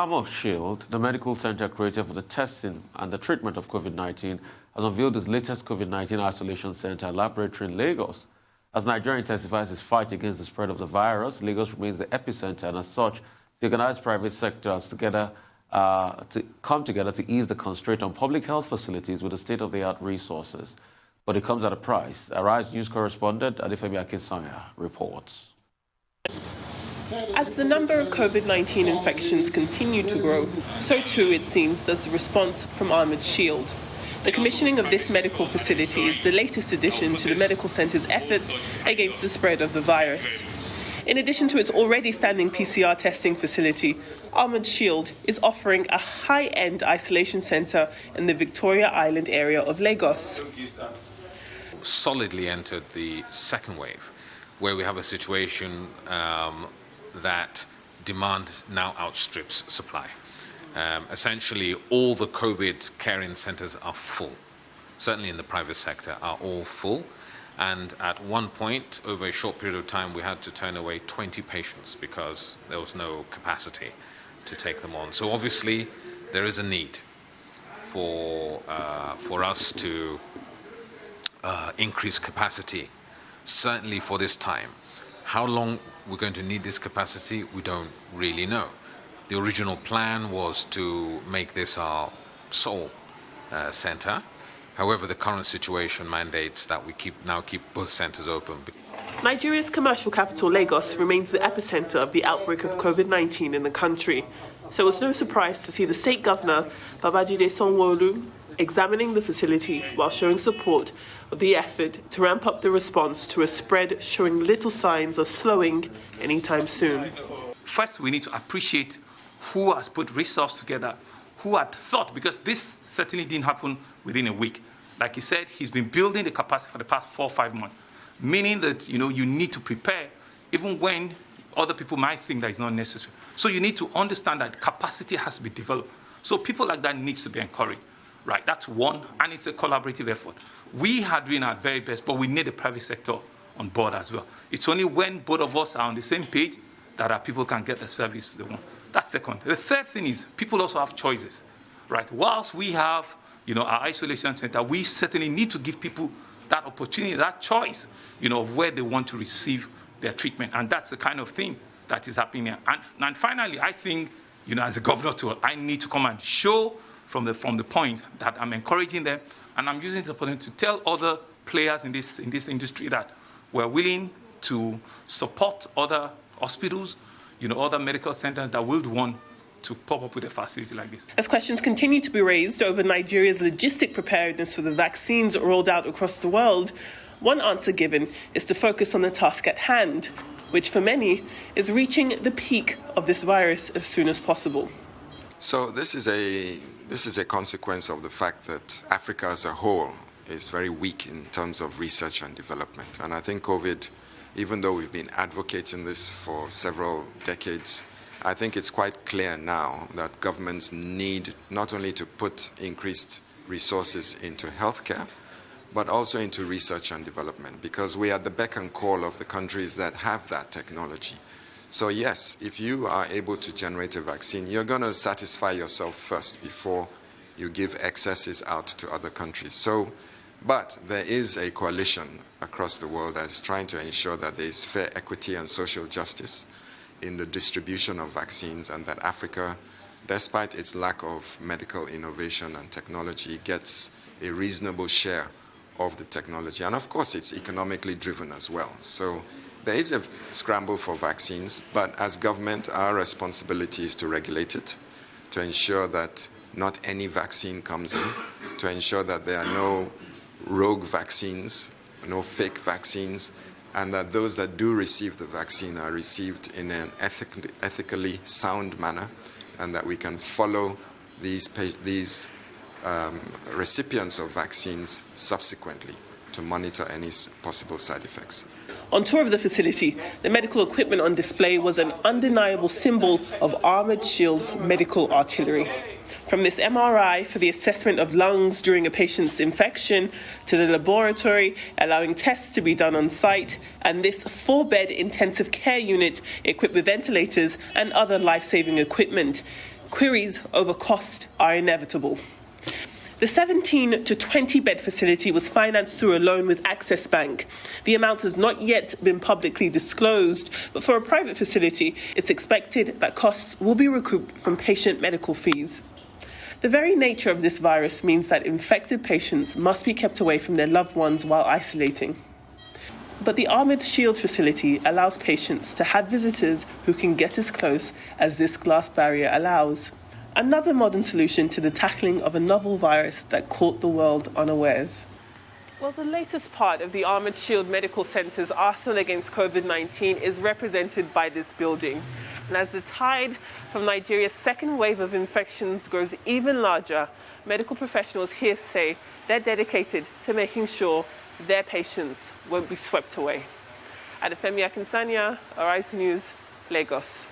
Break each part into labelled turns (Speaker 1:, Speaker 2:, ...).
Speaker 1: Armor Shield, the medical center created for the testing and the treatment of COVID-19, has unveiled its latest COVID-19 isolation center and laboratory in Lagos. As Nigeria intensifies its fight against the spread of the virus, Lagos remains the epicenter, and as such, the organized private sector has to come together to ease the constraint on public health facilities with the state-of-the-art resources. But it comes at a price. Arise News correspondent Adefemi Akinsanya reports.
Speaker 2: As the number of COVID-19 infections continue to grow, so too, it seems, does the response from Armored Shield. The commissioning of this medical facility is the latest addition to the medical centre's efforts against the spread of the virus. In addition to its already standing PCR testing facility, Armored Shield is offering a high-end isolation centre in the Victoria Island area of Lagos.
Speaker 3: Solidly entered the second wave, where we have a situation that demand now outstrips supply. Essentially, all the COVID caring centres are full. Certainly in the private sector are all full. And at one point, over a short period of time, we had to turn away 20 patients because there was no capacity to take them on. So obviously, there is a need for us to increase capacity, certainly for this time. How long we're going to need this capacity, we don't really know. The original plan was to make this our sole center. However, the current situation mandates that we keep both centers open.
Speaker 2: Nigeria's commercial capital, Lagos, remains the epicenter of the outbreak of COVID-19 in the country. So it's no surprise to see the state governor, Babajide Sanwo-Olu, examining the facility while showing support of the effort to ramp up the response to a spread showing little signs of slowing anytime soon.
Speaker 4: First, we need to appreciate who has put resources together, who had thought, because this certainly didn't happen within a week. Like you said, he's been building the capacity for the past 4 or 5 months, meaning that you need to prepare even when other people might think that it's not necessary. So you need to understand that capacity has to be developed. So people like that needs to be encouraged. Right, that's one, and it's a collaborative effort. We are doing our very best, but we need the private sector on board as well. It's only when both of us are on the same page that our people can get the service they want. That's second. The third thing is people also have choices, right? Whilst we have, our isolation center, we certainly need to give people that opportunity, that choice, of where they want to receive their treatment, and that's the kind of thing that is happening here. And finally, I think, as a governor too, I need to come and show from the point that I'm encouraging them, and I'm using this opportunity to tell other players in this industry that we're willing to support other hospitals, other medical centers that would want to pop up with a facility like this.
Speaker 2: As questions continue to be raised over Nigeria's logistic preparedness for the vaccines rolled out across the world, one answer given is to focus on the task at hand, which for many is reaching the peak of this virus as soon as possible.
Speaker 5: So this is a consequence of the fact that Africa as a whole is very weak in terms of research and development. And I think COVID, even though we've been advocating this for several decades, I think it's quite clear now that governments need not only to put increased resources into healthcare, but also into research and development, because we are at the beck and call of the countries that have that technology. So yes, if you are able to generate a vaccine, you're going to satisfy yourself first before you give excesses out to other countries. But there is a coalition across the world that is trying to ensure that there is fair equity and social justice in the distribution of vaccines, and that Africa, despite its lack of medical innovation and technology, gets a reasonable share of the technology. And of course, it's economically driven as well. So there is a scramble for vaccines, but as government, our responsibility is to regulate it, to ensure that not any vaccine comes in, to ensure that there are no rogue vaccines, no fake vaccines, and that those that do receive the vaccine are received in an ethically sound manner, and that we can follow these recipients of vaccines subsequently to monitor any possible side effects.
Speaker 2: On tour of the facility, the medical equipment on display was an undeniable symbol of Armored Shield's medical artillery. From this MRI for the assessment of lungs during a patient's infection, to the laboratory allowing tests to be done on site, and this 4-bed intensive care unit equipped with ventilators and other life-saving equipment. Queries over cost are inevitable. The 17 to 20 bed facility was financed through a loan with Access Bank. The amount has not yet been publicly disclosed, but for a private facility, it's expected that costs will be recouped from patient medical fees. The very nature of this virus means that infected patients must be kept away from their loved ones while isolating. But the Armoured Shield facility allows patients to have visitors who can get as close as this glass barrier allows. Another modern solution to the tackling of a novel virus that caught the world unawares. Well, the latest part of the Armoured Shield Medical Centre's arsenal against COVID-19 is represented by this building. And as the tide from Nigeria's second wave of infections grows even larger, medical professionals here say they're dedicated to making sure their patients won't be swept away. Adefemi Akinsanya, Arise News, Lagos.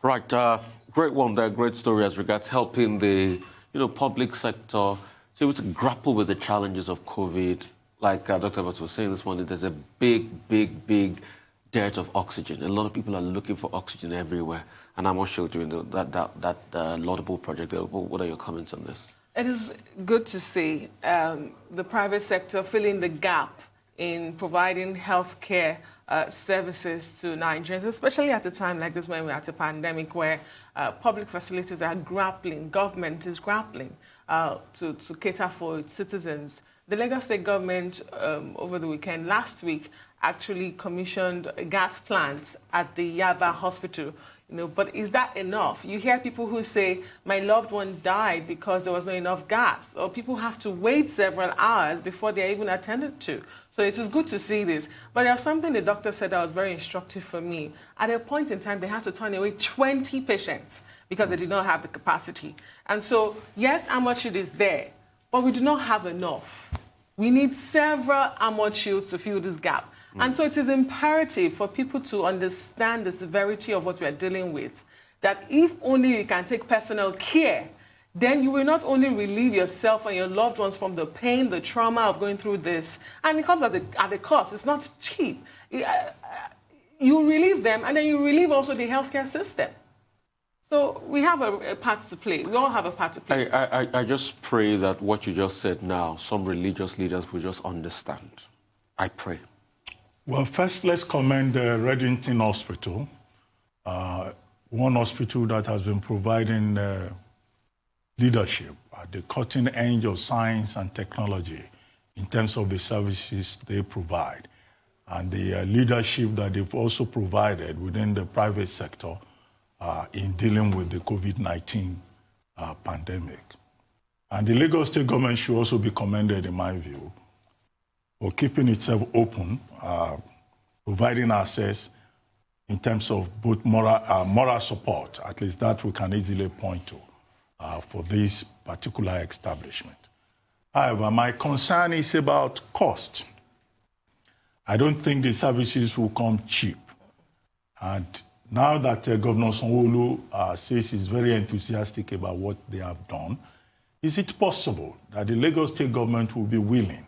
Speaker 1: Right. Great one there, great story as regards helping the public sector to be able to grapple with the challenges of COVID. Like Dr. Evans was saying this morning, there's a big dearth of oxygen. A lot of people are looking for oxygen everywhere, and I'm also doing that laudable project. What are your comments on this?
Speaker 6: It is good to see the private sector filling the gap in providing healthcare services to Nigerians, especially at a time like this when we're at a pandemic where public facilities are grappling, government is grappling to cater for its citizens. The Lagos State government over the weekend, last week, actually commissioned a gas plant at the Yaba Hospital. But is that enough? You hear people who say, my loved one died because there was not enough gas, or people have to wait several hours before they're even attended to. So it is good to see this. But there's something the doctor said that was very instructive for me. At a point in time, they had to turn away 20 patients because they did not have the capacity. And so, yes, armored shield is there, but we do not have enough. We need several armored shields to fill this gap. And so it is imperative for people to understand the severity of what we are dealing with, that if only you can take personal care, then you will not only relieve yourself and your loved ones from the pain, the trauma of going through this, and it comes at a cost. It's not cheap. You relieve them, and then you relieve also the healthcare system. So we have a part to play. We all have a part to play.
Speaker 1: I just pray that what you just said now, some religious leaders will just understand. I pray.
Speaker 7: Well, first, let's commend Reddington Hospital, one hospital that has been providing leadership at the cutting edge of science and technology in terms of the services they provide, and the leadership that they've also provided within the private sector in dealing with the COVID-19 pandemic. And the Lagos State government should also be commended, in my view, for keeping itself open, providing access in terms of both moral support, at least that we can easily point to for this particular establishment. However, my concern is about cost. I don't think the services will come cheap. And now that Governor Sanwo-Olu says he's very enthusiastic about what they have done, is it possible that the Lagos State government will be willing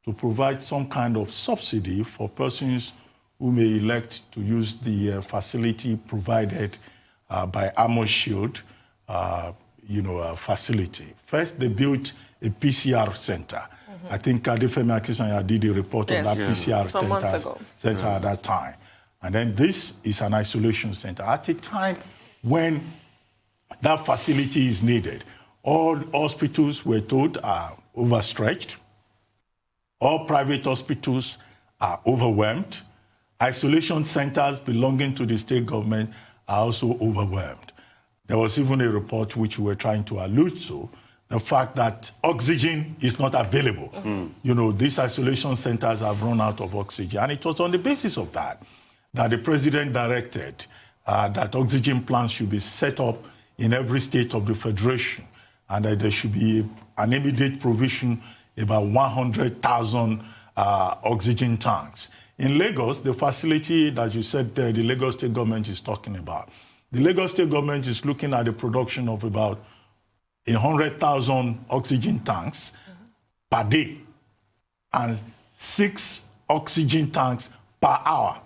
Speaker 7: to provide some kind of subsidy for persons who may elect to use the facility provided by Armoured Shield, facility? First, they built a PCR center. I think Adefemi Akinsanya did a report on that PCR center at that time. And then this is an isolation center. At a time when that facility is needed, all hospitals, we're told, are overstretched. All private hospitals are overwhelmed. Isolation centers belonging to the state government are also overwhelmed. There was even a report which we were trying to allude to, the fact that oxygen is not available. These isolation centers have run out of oxygen. And it was on the basis of that the president directed that oxygen plants should be set up in every state of the federation, and that there should be an immediate provision about 100,000 oxygen tanks. In Lagos, the facility that you said the Lagos State government is talking about, the Lagos State government is looking at the production of about 100,000 oxygen tanks per day and 6 oxygen tanks per hour.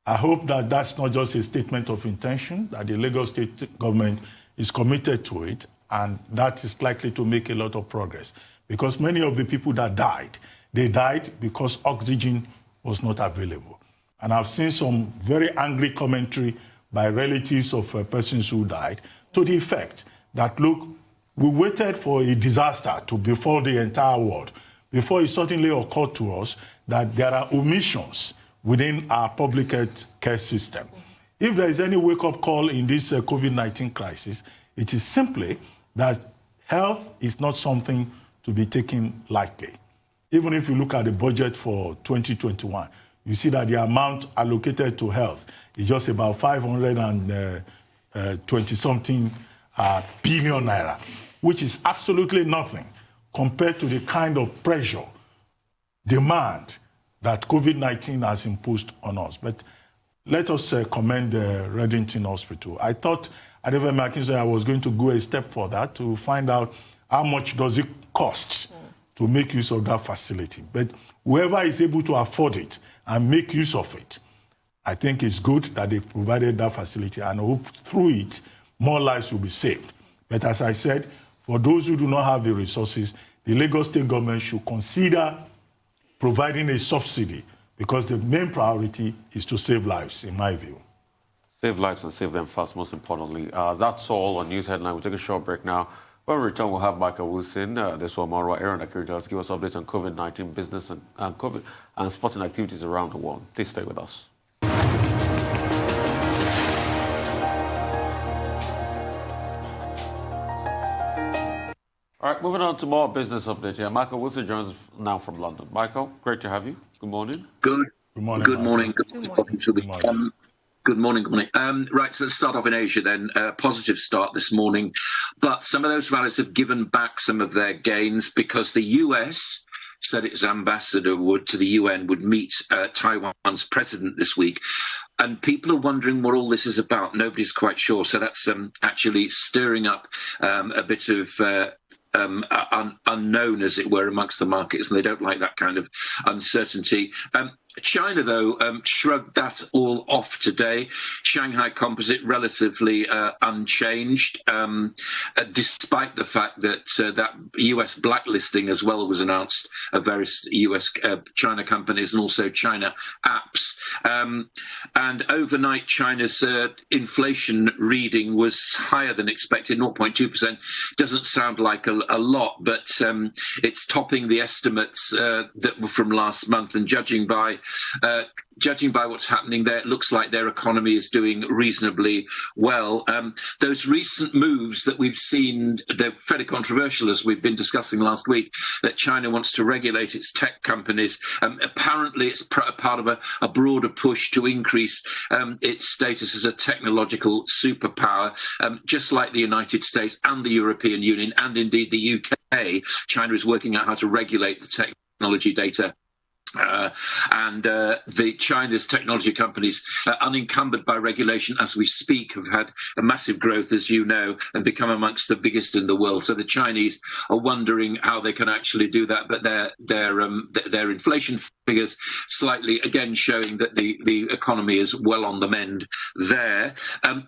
Speaker 7: I hope that that's not just a statement of intention, that the Lagos State government is committed to it, and that is likely to make a lot of progress. Because many of the people that died, they died because oxygen was not available. And I've seen some very angry commentary by relatives of persons who died to the effect that, look, we waited for a disaster to befall the entire world before it suddenly occurred to us that there are omissions within our public health care system. If there is any wake-up call in this COVID-19 crisis, it is simply that health is not something to be taken lightly. Even if you look at the budget for 2021, you see that the amount allocated to health is just about 520-something billion naira, which is absolutely nothing compared to the kind of pressure, demand that COVID-19 has imposed on us. But let us commend Reddington Hospital. I thought at Advertisement I was going to go a step further to find out how much does it cost to make use of that facility. But whoever is able to afford it and make use of it, I think it's good that they provided that facility, and I hope through it, more lives will be saved. But as I said, for those who do not have the resources, the Lagos State government should consider providing a subsidy, because the main priority is to save lives, in my view.
Speaker 1: Save lives and save them fast, most importantly. That's all on News Headline. We'll take a short break now. When we return, we'll have Michael Wilson, this one, Marwa Aaron Akiri, give us updates on COVID-19 business and COVID and sporting activities around the world. Please stay with us. All right, moving on to more business update here. Michael Wilson joins us now from London. Michael, great to have you. Good morning.
Speaker 8: Good morning. Good morning. Good morning. Right, so let's start off in Asia then. Positive start this morning, but some of those rallies have given back some of their gains because the US said its ambassador to the UN would meet Taiwan's president this week. And people are wondering what all this is about. Nobody's quite sure. So that's actually stirring up a bit of unknown, as it were, amongst the markets, and they don't like that kind of uncertainty. China, though, shrugged that all off today. Shanghai Composite relatively unchanged, despite the fact that that US blacklisting as well was announced of various US China companies and also China apps. And overnight, China's inflation reading was higher than expected, 0.2%. Doesn't sound like a lot, but it's topping the estimates that were from last month, and judging by what's happening there, it looks like their economy is doing reasonably well. Those recent moves that we've seen, they're fairly controversial, as we've been discussing last week, that China wants to regulate its tech companies. Apparently, it's part of a broader push to increase its status as a technological superpower, just like the United States and the European Union, and indeed the UK. China is working out how to regulate the technology data. The China's technology companies, unencumbered by regulation as we speak, have had a massive growth, as you know, and become amongst the biggest in the world. So the Chinese are wondering how they can actually do that, but their inflation figures slightly, again, showing that the economy is well on the mend there.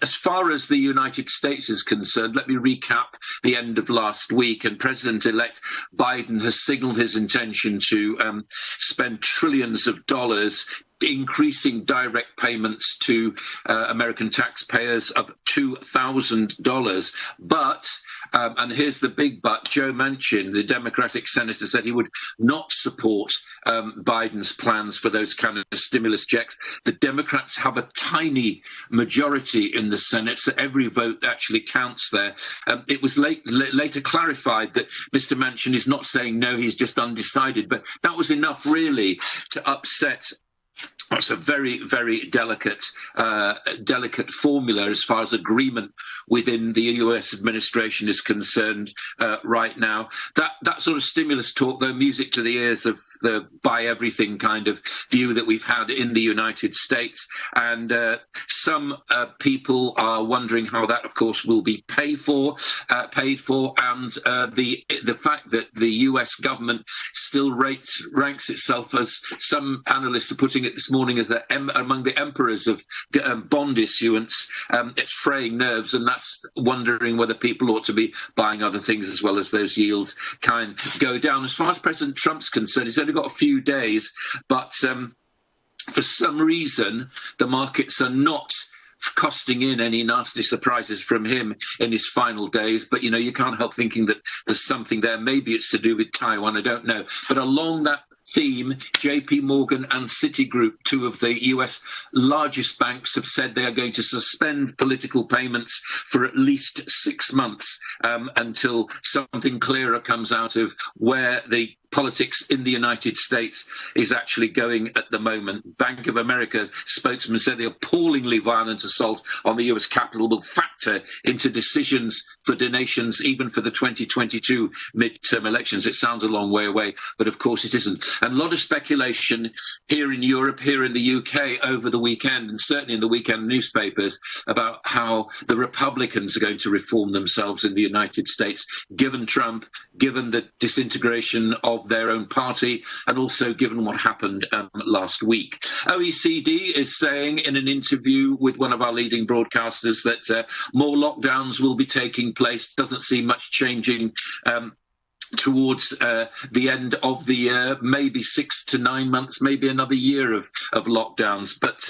Speaker 8: As far as the United States is concerned, let me recap the end of last week, and President-elect Biden has signaled his intention to spend trillions of dollars increasing direct payments to American taxpayers of $2,000. But, and here's the big but, Joe Manchin, the Democratic senator, said he would not support Biden's plans for those kind of stimulus checks. The Democrats have a tiny majority in the Senate, so every vote actually counts there. It was later clarified that Mr. Manchin is not saying no, he's just undecided, but that was enough really to upset. It's a very, very delicate formula as far as agreement within the US administration is concerned right now. That sort of stimulus talk, though, music to the ears of the buy everything kind of view that we've had in the United States. And some people are wondering how that, of course, will be paid for, and the fact that the US government still ranks itself, as some analysts are putting it this morning, morning as among the emperors of bond issuance. It's fraying nerves, and that's wondering whether people ought to be buying other things as well as those yields can go down. As far as President Trump's concerned, he's only got a few days, but for some reason, the markets are not costing in any nasty surprises from him in his final days. But, you know, you can't help thinking that there's something there. Maybe it's to do with Taiwan, I don't know. But along that theme, JP Morgan and Citigroup, two of the US largest banks, have said they are going to suspend political payments for at least 6 months until something clearer comes out of where the politics in the United States is actually going at the moment. Bank of America spokesman said the appallingly violent assault on the US Capitol will factor into decisions for donations even for the 2022 midterm elections. It sounds a long way away, but of course it isn't. And a lot of speculation here in Europe, here in the UK over the weekend, and certainly in the weekend newspapers, about how the Republicans are going to reform themselves in the United States, given Trump, given the disintegration of their own party, and also given what happened last week. OECD is saying in an interview with one of our leading broadcasters that more lockdowns will be taking place. Doesn't see much changing towards the end of the year, maybe 6 to 9 months, maybe another year of lockdowns. But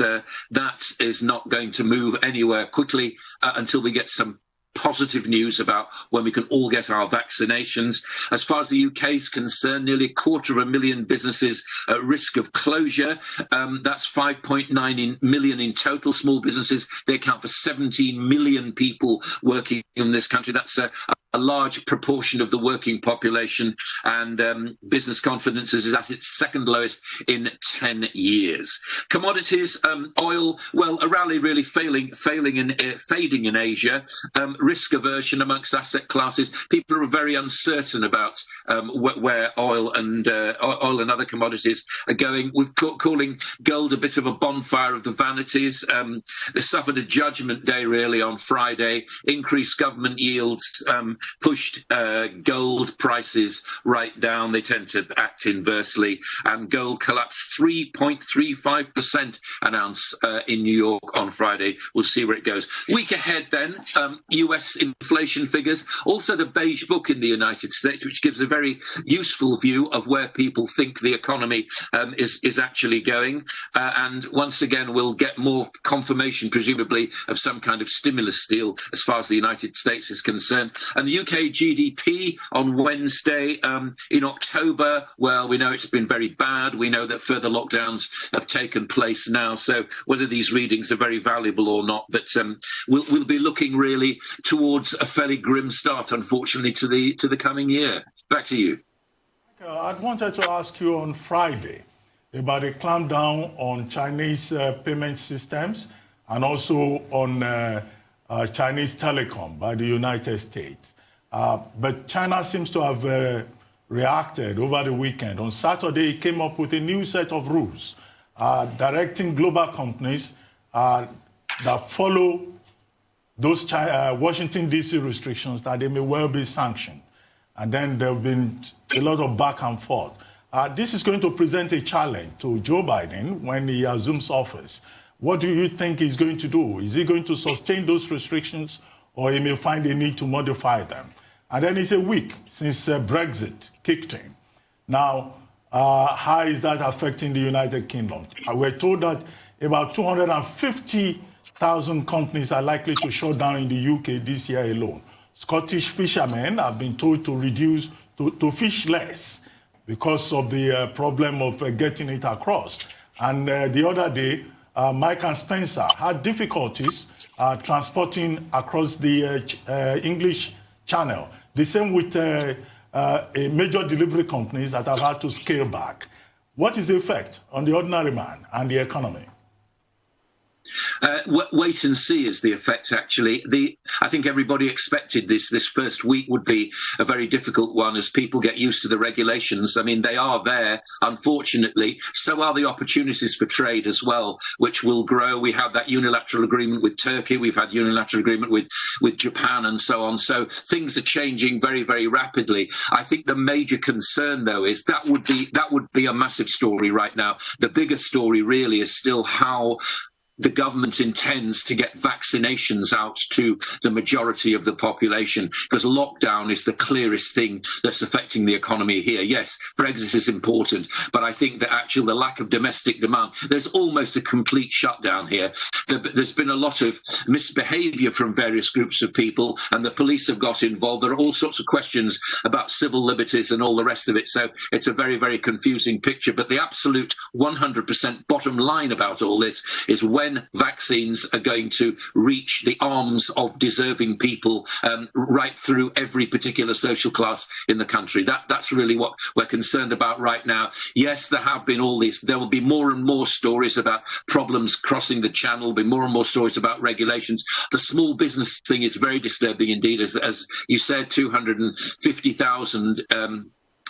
Speaker 8: that is not going to move anywhere quickly until we get some positive news about when we can all get our vaccinations. As far as the UK is concerned, nearly 250,000 businesses at risk of closure. That's 5.9 million in total. Small businesses, they account for 17 million people working in this country. That's a large proportion of the working population, and business confidence is at its second lowest in 10 years. Commodities, oil, well, a rally really fading in Asia. Risk aversion amongst asset classes. People are very uncertain about where oil and other commodities are going. We're calling gold a bit of a bonfire of the vanities. They suffered a judgment day really on Friday. Increased government yields pushed gold prices right down. They tend to act inversely, and gold collapsed 3.35% an ounce in New York on Friday. We'll see where it goes. Week ahead then, US inflation figures, also the Beige Book in the United States, which gives a very useful view of where people think the economy is actually going. And once again, we'll get more confirmation, presumably, of some kind of stimulus deal as far as the United States is concerned. And the UK GDP on Wednesday in October, well, we know it's been very bad. We know that further lockdowns have taken place now. So whether these readings are very valuable or not, but we'll be looking really towards a fairly grim start, unfortunately, to the coming year. Back to you.
Speaker 7: I wanted to ask you on Friday about a clampdown on Chinese payment systems and also on Chinese telecom by the United States. But China seems to have reacted over the weekend. On Saturday, it came up with a new set of rules directing global companies that follow those Washington, D.C. restrictions that they may well be sanctioned. And then there have been a lot of back and forth. This is going to present a challenge to Joe Biden when he assumes office. What do you think he's going to do? Is he going to sustain those restrictions, or he may find a need to modify them? And then it's a week since Brexit kicked in. Now, how is that affecting the United Kingdom? We're told that about 250,000 companies are likely to shut down in the UK this year alone. Scottish fishermen have been told to reduce, to fish less because of the problem of getting it across. And the other day, Mike and Spencer had difficulties transporting across the English Channel. The same with major delivery companies that have had to scale back. What is the effect on the ordinary man and the economy?
Speaker 8: Wait and see is the effect, actually. I think everybody expected this first week would be a very difficult one as people get used to the regulations. I mean, they are there, unfortunately. So are the opportunities for trade as well, which will grow. We have that unilateral agreement with Turkey. We've had unilateral agreement with Japan and so on. So things are changing very, very rapidly. I think the major concern, though, is that would be a massive story right now. The bigger story really is still how the government intends to get vaccinations out to the majority of the population, because lockdown is the clearest thing that's affecting the economy here. Yes, Brexit is important, but I think that actually the lack of domestic demand, there's almost a complete shutdown here. There's been a lot of misbehaviour from various groups of people, and the police have got involved. There are all sorts of questions about civil liberties and all the rest of it. So it's a very, very confusing picture. But the absolute 100% bottom line about all this is when vaccines are going to reach the arms of deserving people right through every particular social class in the country. That's really what we're concerned about right now. Yes, there have been all these. There will be more and more stories about problems crossing the channel. There'll be more and more stories about regulations. The small business thing is very disturbing indeed. As you said, 250,000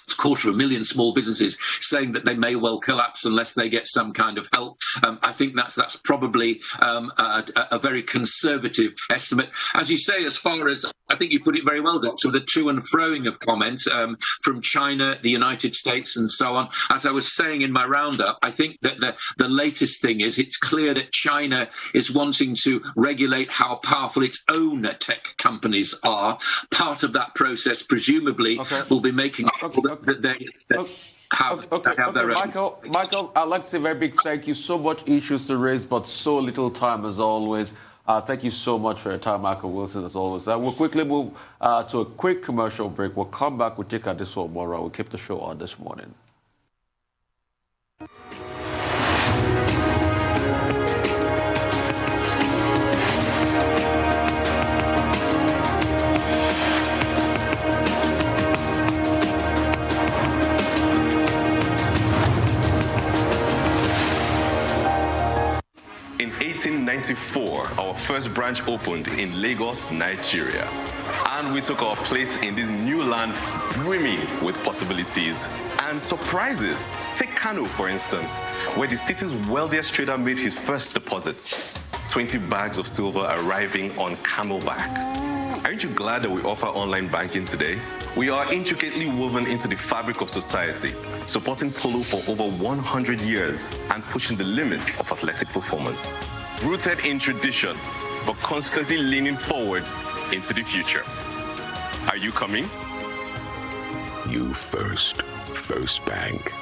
Speaker 8: 250,000 small businesses saying that they may well collapse unless they get some kind of help. I think that's probably a very conservative estimate. As you say, as far as, I think you put it very well, Doctor, the to and froing of comments from China, the United States and so on. As I was saying in my roundup, I think that the latest thing is it's clear that China is wanting to regulate how powerful its own tech companies are. Part of that process, presumably, will be making that they have their own.
Speaker 1: Michael, I'd like to say a very big thank you. So much issues to raise, but so little time as always. Thank you so much for your time, Michael Wilson, as always. We'll quickly move to a quick commercial break. We'll come back. We'll take our this one more. We'll keep the show on this morning.
Speaker 9: In 1994, our first branch opened in Lagos, Nigeria. And we took our place in this new land brimming with possibilities and surprises. Take Kano, for instance, where the city's wealthiest trader made his first deposit. 20 bags of silver arriving on camelback. Aren't you glad that we offer online banking today? We are intricately woven into the fabric of society, supporting polo for over 100 years and pushing the limits of athletic performance. Rooted in tradition, but constantly leaning forward into the future. Are you coming?
Speaker 10: You first. First Bank.